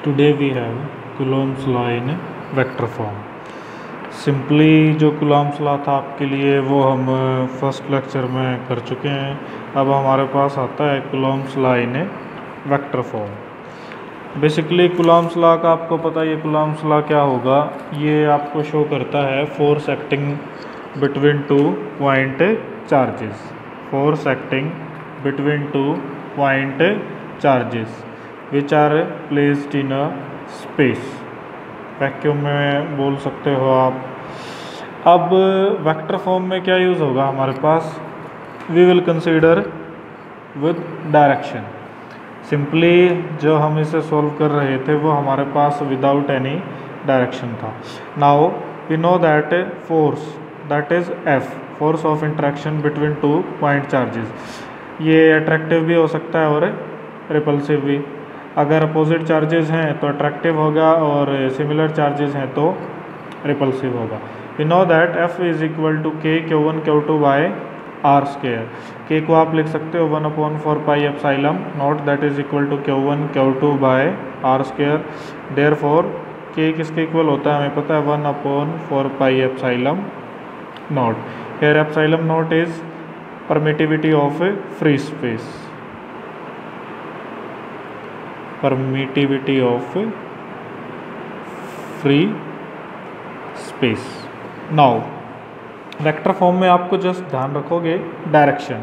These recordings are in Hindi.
Today we have Coulomb's law in vector form. Simply जो कूलॉम्स लॉ था आपके लिए वो हम फर्स्ट लेक्चर में कर चुके हैं। अब हमारे पास आता है Coulomb's law in vector form. Basically Coulomb's law का आपको पता है, ये कूलॉम्स लॉ क्या होगा, ये आपको शो करता है force acting between two point charges. Force acting between two point charges which are placed in a space. Vacuum में बोल सकते हो आप। अब वेक्टर फॉर्म में क्या यूज़ होगा हमारे पास, we will consider with direction. Simply जो हम इसे सॉल्व कर रहे थे वो हमारे पास विदाउट एनी डायरेक्शन था। Now we know that force that is F, force of interaction between two point charges. ये अट्रैक्टिव भी हो सकता है और रिपल्सिव भी। अगर अपोजिट चार्जेस हैं तो अट्रैक्टिव होगा और सिमिलर चार्जेस हैं तो रिपल्सिव होगा। We know that F is equal to K Q1 Q2 by R square. के को आप लिख सकते हो 1/4 pi epsilon naught that is equal to Q1 Q2 by R square. Therefore K किसके इक्वल होता है हमें पता है, 1/4 pi epsilon naught. Here epsilon naught is permittivity of free space, permittivity of free space. Now vector form में आपको जस्ट ध्यान रखोगे डायरेक्शन।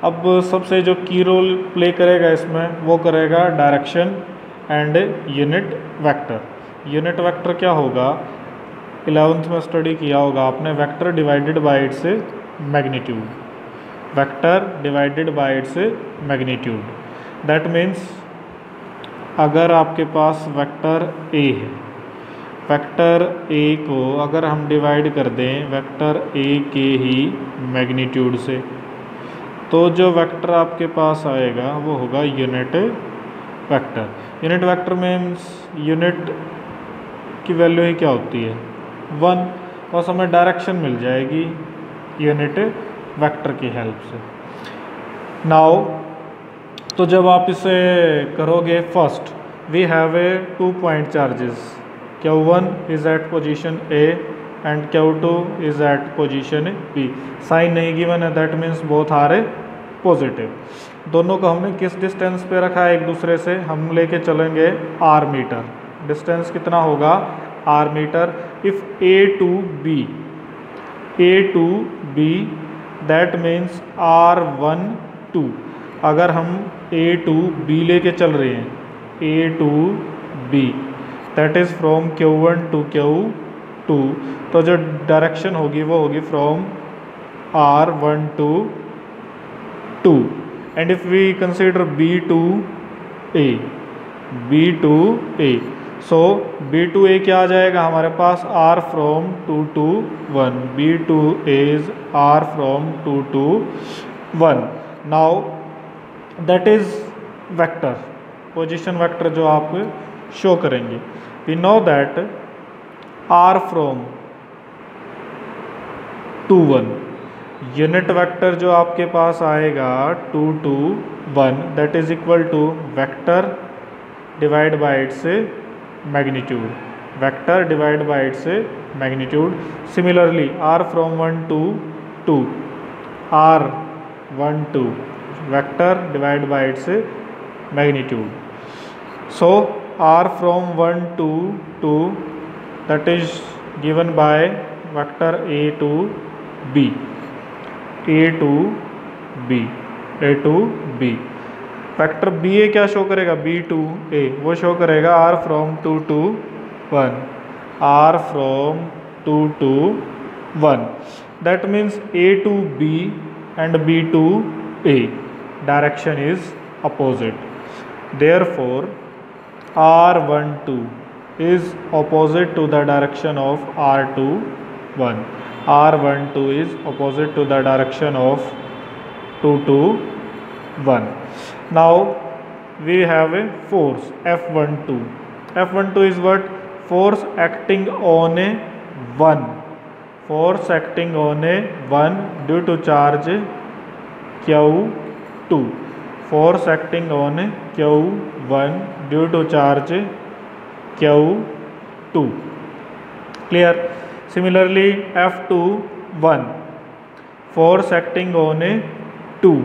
अब सबसे जो की रोल प्ले करेगा इसमें वो करेगा direction and unit vector. Unit vector क्या होगा, 11th में स्टडी किया होगा आपने, vector divided by its magnitude. Vector divided by its magnitude. That means अगर आपके पास वेक्टर ए है, वेक्टर ए को अगर हम डिवाइड कर दें वेक्टर ए के ही मैग्नीट्यूड से, तो जो वेक्टर आपके पास आएगा वो होगा unit vector. Unit vector means unit की वैल्यू ही क्या होती है, 1। बस हमें डायरेक्शन मिल जाएगी यूनिट वेक्टर की हेल्प से। नाउ तो जब आप इसे करोगे, first we have a 2 point charges, Q1 is at position A and Q2 is at position B। Sign नहीं गिवन है, that means both are positive. दोनों को हमने किस डिस्टेंस पे रखा है एक दूसरे से, हम लेके चलेंगे R मीटर। डिस्टेंस कितना होगा, R metre. If A to B that means R1 2। अगर हम A to B लेके चल रहे हैं, A to B that is from Q1 to Q2, तो जो डायरेक्शन होगी वो होगी from R1 to 2। And if we consider B to A, so B to A क्या आ जाएगा हमारे पास, R from 2 to 1। B to A is R from 2 to 1। Now that is vector, position vector जो आप शो करेंगे। We know that R from 2 1, unit vector जो आपके पास आएगा 2 to 1 that is equal to vector divide by its magnitude. Vector divide by its magnitude. Similarly R from 1 to 2, R1 2 vector divide by its magnitude. So R from 1 to 2 that is given by vector A to B, A to B, A to B। Vector B A क्या शो करेगा, B to A, वो शो करेगा R from 2 to 1, R from 2 to 1। That means A to B and B to A direction is opposite. Therefore R12 is opposite to the direction of R21. R12 is opposite to the direction of 2 to 1. Now we have a force F12. F12 is what? Force acting on a 1. Force acting on a 1 due to charge Q2. Force acting on Q1 due to charge Q2. Clear? Similarly, F2 1, force acting on a 2,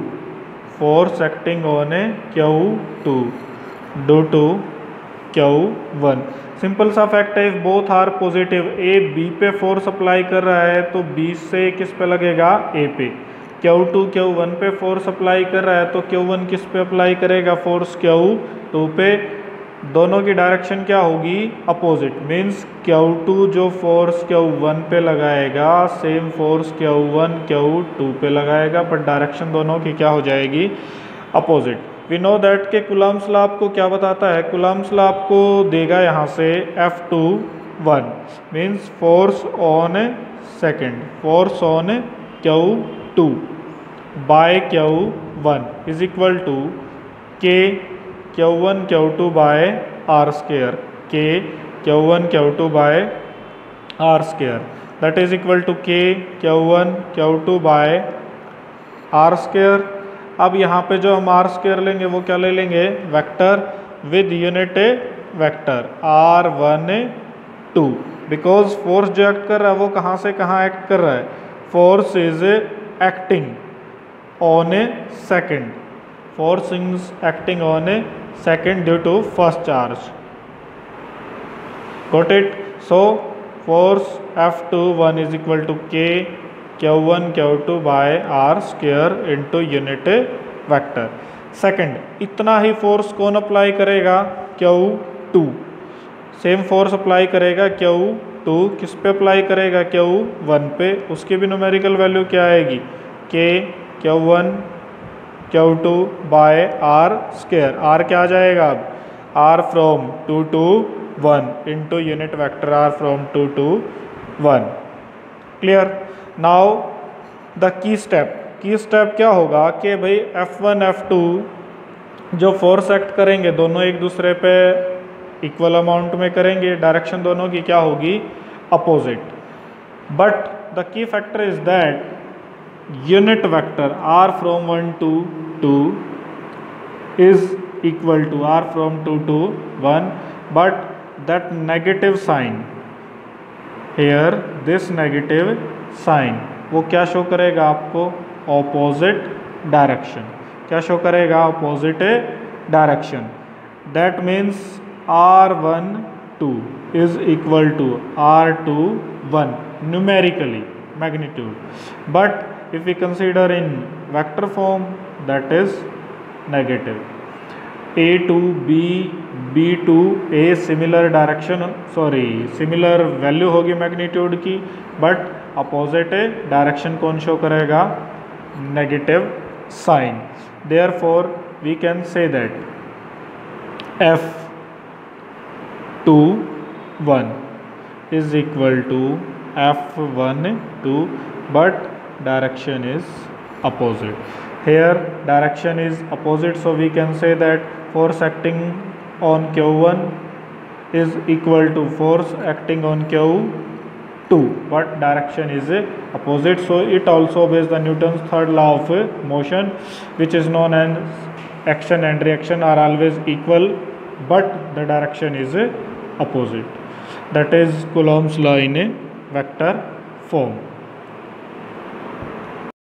force acting on a Q2 due to Q1. Simple सा फैक्ट है, both are positive, A B पे फोर्स अप्लाई कर रहा है तो बी से किस पे लगेगा, ए पे। Q2 Q1 पे फोर्स अप्लाई कर रहा है तो Q1 किस पे अप्लाई करेगा, फोर्स Q2 पे। दोनों की डायरेक्शन क्या होगी, अपोजिट। मीन्स Q2 जो फोर्स Q1 पे लगाएगा सेम फोर्स Q1 Q2 पे लगाएगा, पर डायरेक्शन दोनों की क्या हो जाएगी, अपोजिट। वी नो दैट के कूलम्ब्स लॉ आपको क्या बताता है, कूलम्ब्स लॉ आपको देगा यहाँ से F2 1 means force on second, force on Q2 by Q1 is equal to K Q1 Q2 by R square, K Q1 Q2 by R square, that is equal to K Q1 Q2 by R square. अब यहाँ पे जो हम R स्क्वायर लेंगे वो क्या ले लेंगे, vector with unit vector R1 2, because force जो एक्ट कर रहा है वो कहाँ से कहाँ एक्ट कर रहा है, force is acting on A second, force is acting on a second due to first charge. Got it? So force F21 is equal to K Q1 Q2 by R square into unit vector. Second, इतना ही फोर्स कौन अप्लाई करेगा, Q2, सेम फोर्स अप्लाई करेगा Q2, किस पे अप्लाई करेगा, Q1 पे। उसकी भी न्यूमेरिकल वैल्यू क्या आएगी, K Q1 Q2 by R square, R क्या आ जाएगा अब, R from 2 to 1 into unit vector R from 2 to 1। Clear? Now the key step क्या होगा कि भाई F1 F2 जो फोर्स एक्ट करेंगे दोनों एक दूसरे पे इक्वल अमाउंट में करेंगे, डायरेक्शन दोनों की क्या होगी, opposite. But the key factor is that unit vector R from 1 to 2 is equal to R from 2 to 1, but that negative sign here, this negative sign वो क्या शो करेगा आपको, ऑपोजिट डायरेक्शन। क्या शो करेगा, opposite direction. That means R1 2 is equal to R2 1 numerically, magnitude, but if we consider in vector form that is negative। A to B, B to A similar direction, similar value होगी मैग्नीट्यूड की, बट अपोजिट डायरेक्शन कौन शो करेगा, negative sign. Therefore we can say that F21 is equal to F1 2, but direction is opposite। Here direction is opposite, so we can say that force acting on Q1 is equal to force acting on Q2, but direction is opposite, so it also obeys the Newton's third law of motion, which is known as action and reaction are always equal but the direction is opposite. That is Coulomb's law in a vector form.